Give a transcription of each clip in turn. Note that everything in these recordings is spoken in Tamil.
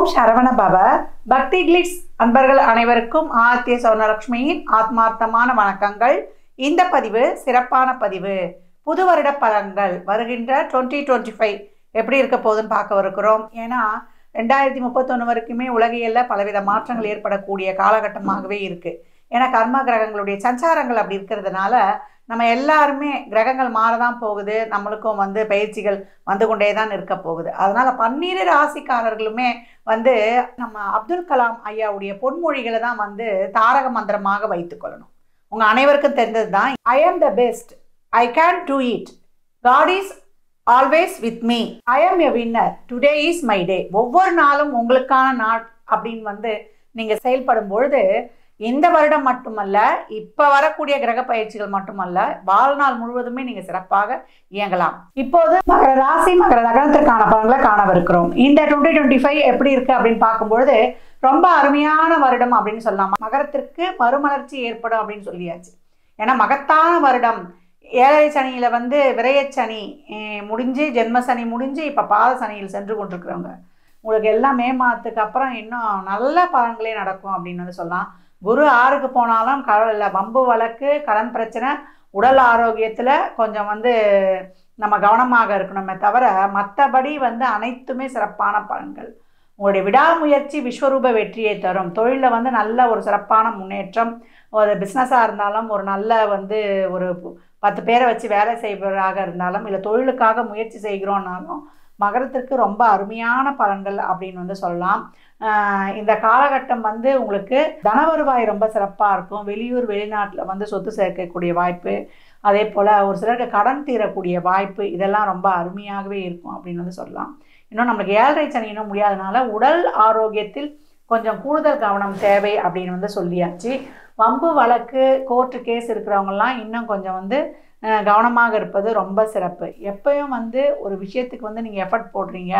ஓம் சரவண பவ. பக்தி கிளிட்ஸ் அன்பர்கள் அனைவருக்கும் ஆர்த்திய சௌர்ணலட்சுமியின் ஆத்மார்த்தமான வணக்கங்கள். இந்த பதிவு சிறப்பான பதிவு. புது வருட பலன்கள் வருகின்ற 2025 எப்படி இருக்க போகுதுன்னு பார்க்க இருக்கிறோம். ஏன்னா 2031 வரைக்குமே உலகியல்ல பலவித மாற்றங்கள் ஏற்படக்கூடிய காலகட்டமாகவே இருக்குது. ஏன்னா கர்ம கிரகங்களுடைய சஞ்சாரங்கள் அப்படி இருக்கிறதுனால நம்ம எல்லாருமே கிரகங்கள் மாறதான் போகுது. நம்மளுக்கும் பயிற்சிகள் வந்து கொண்டே தான் இருக்க போகுது. அதனால் 12 ராசிக்காரர்களுமே நம்ம அப்துல் கலாம் ஐயாவுடைய பொன்மொழிகளை தான் தாரக மந்திரமாக வைத்துக்கொள்ளணும். உங்கள் அனைவருக்கும் தெரிந்தது தான், I am the best, I can do it, God is always with me, I am a winner, today is my day. ஒவ்வொரு நாளும் உங்களுக்கான நாள் அப்படின்னு நீங்கள் செயல்படும் பொழுது இந்த வருடம் மட்டுமல்ல, இப்போ வரக்கூடிய கிரக பயிற்சிகள் மட்டுமல்ல, வாழ்நாள் முழுவதுமே நீங்கள் சிறப்பாக இயங்கலாம். இப்போது மகர ராசி மகர லக்னத்திற்கான பலன்களை காணவிருக்கிறோம். இந்த 2025 எப்படி இருக்கு அப்படின்னு பார்க்கும்பொழுது ரொம்ப அருமையான வருடம் அப்படின்னு சொல்லலாம். மகரத்திற்கு மறுமலர்ச்சி ஏற்படும் அப்படின்னு சொல்லியாச்சு. ஏன்னா மகத்தான வருடம். ஏழரை சனியில விரயச்சனி முடிஞ்சு, ஜென்ம சனி முடிஞ்சு, இப்போ பாத சனியில் சென்று கொண்டிருக்கிறவங்க உங்களுக்கு எல்லாம் மே மாதத்துக்கு அப்புறம் இன்னும் நல்ல பலன்களே நடக்கும் அப்படின்னு சொல்லலாம். குரு 6க்கு போனாலும் கடவுள் வம்பு வழக்கு, கடன் பிரச்சனை, உடல் ஆரோக்கியத்தில் கொஞ்சம் நம்ம கவனமாக இருக்கணுமே தவிர மற்றபடி அனைத்துமே சிறப்பான பலன்கள். உங்களுடைய விடாமுயற்சி விஸ்வரூப வெற்றியை தரும். தொழிலில் நல்ல ஒரு சிறப்பான முன்னேற்றம். ஒரு பிஸ்னஸாக இருந்தாலும், ஒரு நல்ல ஒரு 10 பேரை வச்சு வேலை செய்வதாக இருந்தாலும், இல்லை தொழிலுக்காக முயற்சி செய்கிறோன்னாலும் மகரத்திற்கு ரொம்ப அருமையான பலன்கள் அப்படின்னு சொல்லலாம். இந்த காலகட்டம் உங்களுக்கு தன வருவாய் ரொம்ப சிறப்பாக இருக்கும். வெளியூர் வெளிநாட்டில் சொத்து சேர்க்கக்கூடிய வாய்ப்பு, அதே போல் ஒரு சிலருக்கு கடன் தீரக்கூடிய வாய்ப்பு, இதெல்லாம் ரொம்ப அருமையாகவே இருக்கும் அப்படின்னு சொல்லலாம். இன்னும் நம்மளுக்கு ஏழரை சனி இன்னும் முடியாதனால உடல் ஆரோக்கியத்தில் கொஞ்சம் கூடுதல் கவனம் தேவை அப்படின்னு சொல்லியாச்சு. வம்பு வழக்கு, கோர்ட்டு கேஸ் இருக்கிறவங்கலாம் இன்னும் கொஞ்சம் கவனமாக இருப்பது ரொம்ப சிறப்பு. எப்பயும் ஒரு விஷயத்துக்கு நீங்கள் எஃபர்ட் போடுறீங்க,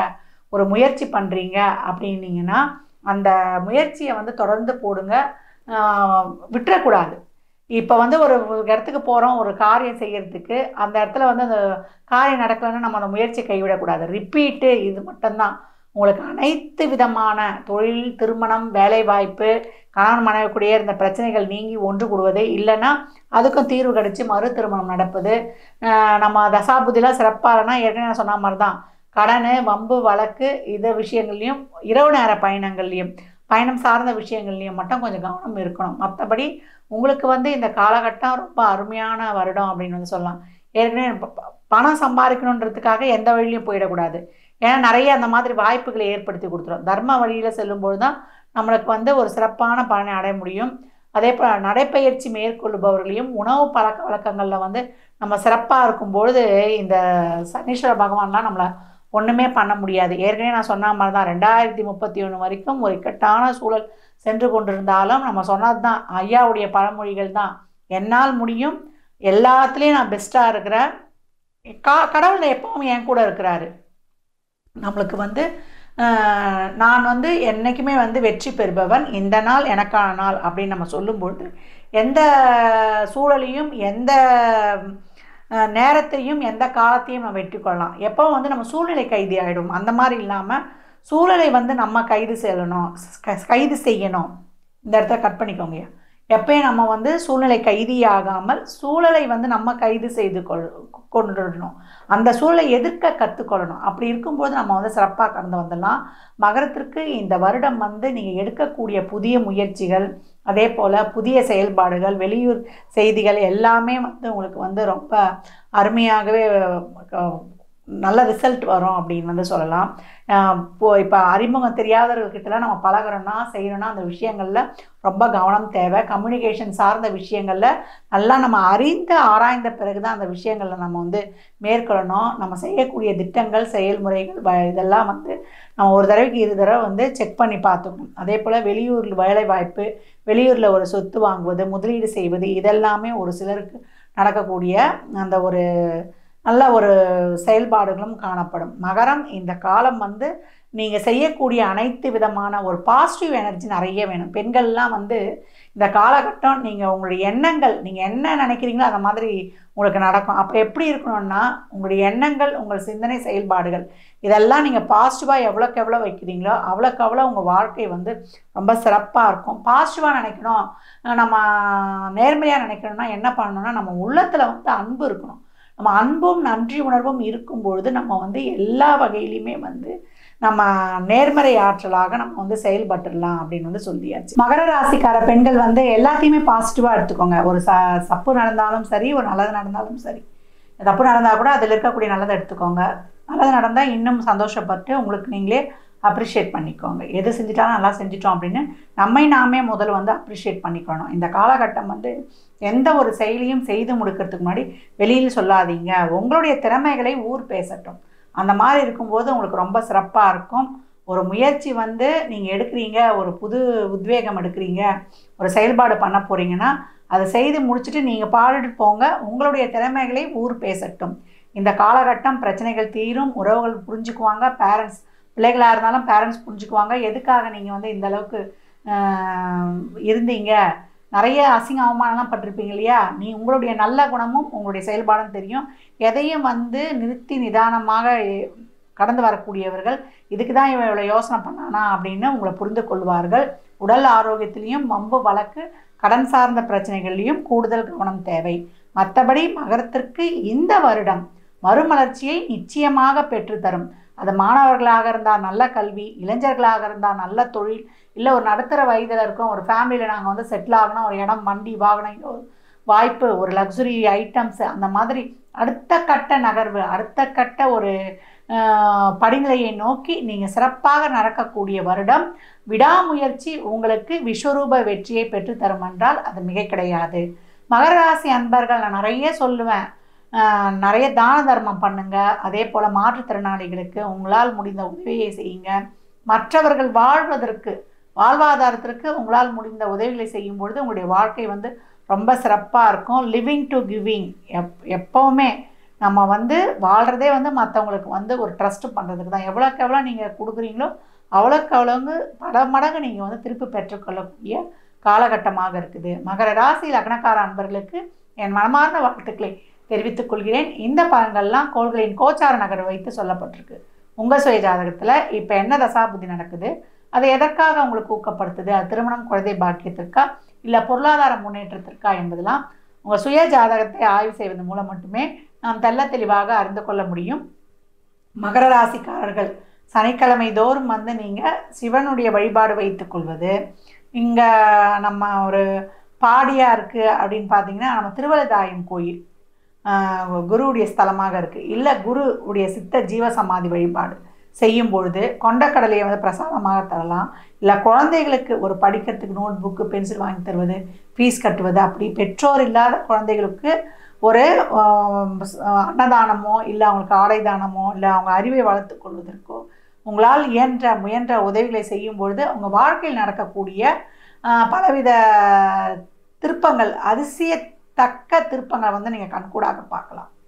ஒரு முயற்சி பண்ணுறீங்க அப்படின்னீங்கன்னா அந்த முயற்சியை தொடர்ந்து போடுங்க, விட்டுறக்கூடாது. இப்போ ஒரு இடத்துக்கு போகிறோம் ஒரு காரியம் செய்கிறதுக்கு, அந்த இடத்துல அந்த காரியம் நடக்கலைன்னா நம்ம அந்த முயற்சி கைவிடக்கூடாது. ரிப்பீட்டு, இது மட்டும்தான் உங்களுக்கு அனைத்து விதமான தொழில், திருமணம், வேலைவாய்ப்பு, கணவன் மனைவிக்குடைய இருந்த பிரச்சனைகள் நீங்கி ஒன்று கூடுவது, இல்லைன்னா அதுக்கும் தீர்வு கிடச்சி மறு திருமணம் நடப்பது. நம்ம தசாபுதிலாம் சிறப்பாகனா ஏற்கனவே நான் சொன்ன மாதிரி தான், கடன், வம்பு வழக்கு, இதை விஷயங்கள்லையும், இரவு நேர பயணங்கள்லையும், பயணம் சார்ந்த விஷயங்கள்லையும் மட்டும் கொஞ்சம் கவனம் இருக்கணும். மற்றபடி உங்களுக்கு இந்த காலகட்டம் ரொம்ப அருமையான வருடம் அப்படின்னு சொல்லலாம். ஏற்கனவே பணம் சம்பாதிக்கணுன்றதுக்காக எந்த வழியிலையும் போயிடக்கூடாது. ஏன்னா நிறைய அந்த மாதிரி வாய்ப்புகளை ஏற்படுத்தி கொடுத்துரும். தர்ம வழியில் செல்லும்போது தான் நம்மளுக்கு ஒரு சிறப்பான பலனை அடைய முடியும். அதே போல் நடைப்பயிற்சி மேற்கொள்ளுபவர்களையும் உணவு பழக்க வழக்கங்களில் நம்ம சிறப்பாக இருக்கும்பொழுது இந்த சனீஸ்வர பகவான்லாம் நம்மளை ஒன்றுமே பண்ண முடியாது. ஏற்கனவே நான் சொன்ன மாதிரி தான் 2031 வரைக்கும் ஒரு இக்கட்டான சூழல் சென்று கொண்டிருந்தாலும் நம்ம சொன்னது தான், ஐயாவுடைய பழமொழிகள் தான், என்னால் முடியும், எல்லாத்துலேயும் நான் பெஸ்ட்டாக இருக்கிறேன், கடவுள் எப்பவும் என் கூட இருக்கிறாரு, நம்மளுக்கு நான் என்றைக்குமே வெற்றி பெறுபவன், இந்த நாள் எனக்கான நாள் அப்படின்னு நம்ம சொல்லும்பொழுது எந்த சூழலையும், எந்த நேரத்தையும், எந்த காலத்தையும் நம்ம வெற்றி கொள்ளலாம். எப்போ நம்ம சூழ்நிலை கைதி ஆகிடும், அந்த மாதிரி இல்லாமல் சூழலை நம்ம கைது செய்யணும். இந்த இடத்த கட் பண்ணிக்கோங்க. எப்பயும் நம்ம சூழ்நிலை கைதியாகாமல் சூழலை நம்ம கைது செய்து கொண்டுடணும். அந்த சூழலை எதிர்க்க கற்றுக்கொள்ளணும். அப்படி இருக்கும்போது நம்ம சிறப்பாக கடந்து வந்துடலாம். மகரத்திற்கு இந்த வருடம் நீங்கள் எடுக்கக்கூடிய புதிய முயற்சிகள், அதே போல் புதிய செயல்பாடுகள், வெளியூர் செய்திகள் எல்லாமே உங்களுக்கு ரொம்ப அருமையாகவே நல்ல ரிசல்ட் வரும் அப்படின்னு சொல்லலாம். இப்போ அறிமுகம் தெரியாதவர்கிட்டலாம் நம்ம பழகிறோன்னா, செய்யணும்னா அந்த விஷயங்களில் ரொம்ப கவனம் தேவை. கம்யூனிகேஷன் சார்ந்த விஷயங்களில் நல்லா நம்ம அறிந்து ஆராய்ந்த பிறகு தான் அந்த விஷயங்களில் நம்ம மேற்கொள்ளணும். நம்ம செய்யக்கூடிய திட்டங்கள், செயல்முறைகள் இதெல்லாம் நம்ம ஒரு தடவைக்கு 2 தடவை செக் பண்ணி பார்த்துக்கணும். அதே போல் வெளியூரில் வேலை வாய்ப்பு, வெளியூரில் ஒரு சொத்து வாங்குவது, முதலீடு செய்வது, இதெல்லாமே ஒரு சிலருக்கு நடக்கக்கூடிய அந்த ஒரு நல்ல ஒரு செயல்பாடுகளும் காணப்படும். மகரம் இந்த காலம் வந்து நீங்கள் செய்யக்கூடிய அனைத்து விதமான ஒரு பாசிட்டிவ் எனர்ஜி நிறைய வேணும். பெண்கள்லாம் வந்து இந்த காலகட்டம் நீங்கள் உங்களுடைய எண்ணங்கள், நீங்கள் என்ன நினைக்கிறீங்களோ அந்த மாதிரி உங்களுக்கு நடக்கும். அப்போ எப்படி இருக்கணும்னா, உங்களுடைய எண்ணங்கள், உங்கள் சிந்தனை செயல்பாடுகள் இதெல்லாம் நீங்கள் பாசிட்டிவாக எவ்வளோக்கு எவ்வளோ வைக்கிறீங்களோ அவ்வளோக்கு அவ்வளோ உங்கள் வாழ்க்கை வந்து ரொம்ப சிறப்பாக இருக்கும். பாசிட்டிவாக நினைக்கணும், நம்ம நேர்மையாக நினைக்கணும்னா என்ன பண்ணணும்னா, நம்ம உள்ளத்தில் வந்து அன்பு இருக்கணும். நம்ம அன்பும் நன்றி உணர்வும் இருக்கும் பொழுது நம்ம வந்து எல்லா வகையிலையுமே வந்து நம்ம நேர்மறை ஆற்றலாக நம்ம வந்து செயல்பட்டுடலாம் அப்படின்னு வந்து சொல்லியாச்சு. மகர ராசிக்கார பெண்கள் வந்து எல்லாத்தையுமே பாசிட்டிவாக எடுத்துக்கோங்க. ஒரு தப்பு நடந்தாலும் சரி, ஒரு நல்லது நடந்தாலும் சரி. தப்பு நடந்தால் கூட அதில் இருக்கக்கூடிய நல்லதை எடுத்துக்கோங்க. நல்லது நடந்தால் இன்னும் சந்தோஷப்பட்டு உங்களுக்கு நீங்களே அப்ரிஷியேட் பண்ணிக்கோங்க. எது செஞ்சிட்டாலும் நல்லா செஞ்சிட்டோம் அப்படின்னு நம்மை நாமே முதல்ல வந்து அப்ரிஷியேட் பண்ணிக்கணும். இந்த காலகட்டம் வந்து எந்த ஒரு செயலியும் செய்து முடிக்கிறதுக்கு முன்னாடி வெளியில் சொல்லாதீங்க. உங்களுடைய திறமைகளை ஊர் பேசட்டும். அந்த மாதிரி இருக்கும்போது உங்களுக்கு ரொம்ப சிறப்பாக இருக்கும். ஒரு முயற்சி வந்து நீங்கள் எடுக்கிறீங்க, ஒரு புது உத்வேகம் எடுக்கிறீங்க, ஒரு செயல்பாடு பண்ண போகிறீங்கன்னா அதை செய்து முடிச்சுட்டு நீங்கள் பாடிட்டு போங்க. உங்களுடைய திறமைகளை ஊர் பேசட்டும். இந்த காலகட்டம் பிரச்சனைகள் தீரும், உறவுகள் புரிஞ்சுக்குவாங்க, பேரண்ட்ஸ் பிள்ளைகளாக இருந்தாலும் பேரண்ட்ஸ் புரிஞ்சுக்குவாங்க. எதுக்காக நீங்கள் வந்து இந்த அளவுக்கு இருந்தீங்க, நிறைய அசிங்க அவமானம்லாம் பட்டிருப்பீங்க இல்லையா? உங்களுடைய நல்ல குணமும் உங்களுடைய செயல்பாடும் தெரியும். எதையும் வந்து நிறுத்தி நிதானமாக கடந்து வரக்கூடியவர்கள், இதுக்கு தான் இவன் இவ்வளோ யோசனை பண்ணானா அப்படின்னு உங்களை புரிந்து கொள்வார்கள். உடல் ஆரோக்கியத்திலையும் வம்பு வழக்கு கடன் சார்ந்த பிரச்சனைகள்லையும் கூடுதல் கவனம் தேவை. மற்றபடி மகரத்திற்கு இந்த வருடம் மறுமலர்ச்சியை நிச்சயமாக பெற்றுத்தரும். அது மாணவர்களாக இருந்தால் நல்ல கல்வி, இளைஞர்களாக இருந்தால் நல்ல தொழில், இல்லை ஒரு நடுத்தர வயதில் இருக்கோம், ஒரு ஃபேமிலியில் நாங்கள் வந்து செட்டில் ஆகணும், ஒரு இடம், வண்டி, வாகனம், வாய்ப்பு, ஒரு லக்ஸுரி ஐட்டம்ஸ், அந்த மாதிரி அடுத்த கட்ட நகர்வு, அடுத்த கட்ட ஒரு படிநிலையை நோக்கி நீங்கள் சிறப்பாக நடக்கக்கூடிய வருடம். விடாமுயற்சி உங்களுக்கு விஸ்வரூப வெற்றியை பெற்றுத்தரும் என்றால் அது மிக கிடையாது. மகர ராசி அன்பர்கள் நான் நிறைய சொல்லுவேன், நிறைய தான தர்மம் பண்ணுங்க. அதே போல் மாற்றுத்திறனாளிகளுக்கு உங்களால் முடிந்த உதவியை செய்யுங்க. மற்றவர்கள் வாழ்வாதாரத்திற்கு உங்களால் முடிந்த உதவிகளை செய்யும் பொழுது உங்களுடைய வாழ்க்கை வந்து ரொம்ப சிறப்பாக இருக்கும். Living to giving. எப்போவுமே நம்ம வந்து வாழ்கிறதே வந்து மற்றவங்களுக்கு வந்து ஒரு ட்ரஸ்ட் பண்ணுறதுக்கு தான். எவ்வளோக்கு எவ்வளோ நீங்கள் கொடுக்குறீங்களோ அவ்வளோக்கு அவ்வளோங்க பல மடங்கு நீங்கள் வந்து திருப்பி பெற்றுக்கொள்ளக்கூடிய காலகட்டமாக இருக்குது. மகர ராசி லக்னக்கார அன்பர்களுக்கு என் மனமார்ந்த வாழ்த்துக்களை தெரிவித்துக் கொள்கிறேன். இந்த பலன்கள்லாம் கோள்களின் கோச்சார நகரை வைத்து சொல்லப்பட்டிருக்கு. உங்கள் சுய ஜாதகத்தில் இப்போ என்ன தசாபுத்தி நடக்குது, அதை எதற்காக உங்களுக்கு ஊக்கப்படுத்துது, அது திருமணம், குழந்தை பாக்கியத்திற்கா இல்லை பொருளாதார முன்னேற்றத்திற்கா என்பதெல்லாம் உங்கள் சுய ஜாதகத்தை ஆய்வு செய்வதன் மூலம் மட்டுமே நாம் தெள்ள தெளிவாக அறிந்து கொள்ள முடியும். மகர ராசிக்காரர்கள் சனிக்கிழமை தோறும் வந்து நீங்கள் சிவனுடைய வழிபாடு வைத்துக் கொள்வது. இங்கே நம்ம ஒரு பாடியாக இருக்குது அப்படின்னு பார்த்தீங்கன்னா நம்ம திருவள்ளதாயம் கோயில் குருவுடைய ஸ்தலமாக இருக்குது. இல்லை குருவுடைய சித்த ஜீவசமாதி வழிபாடு செய்யும் பொழுது கொண்டக்கடலையை வந்து பிரசாதமாக தரலாம். இல்லை குழந்தைகளுக்கு ஒரு படிக்கிறதுக்கு நோட் புக்கு, பென்சில் வாங்கி தருவது, ஃபீஸ் கட்டுவது, அப்படி பெற்றோர் இல்லாத குழந்தைகளுக்கு ஒரு அன்னதானமோ இல்லை அவங்களுக்கு ஆடை தானமோ இல்லை அவங்க அறிவை வளர்த்து கொள்வதற்கோ உங்களால் முயன்ற உதவிகளை செய்யும் பொழுது உங்கள் வாழ்க்கையில் நடக்கக்கூடிய பலவித திருப்பங்கள், அதிசயத்தக்க திருப்பங்களை வந்து நீங்கள் கண்கூடாக பார்க்கலாம்.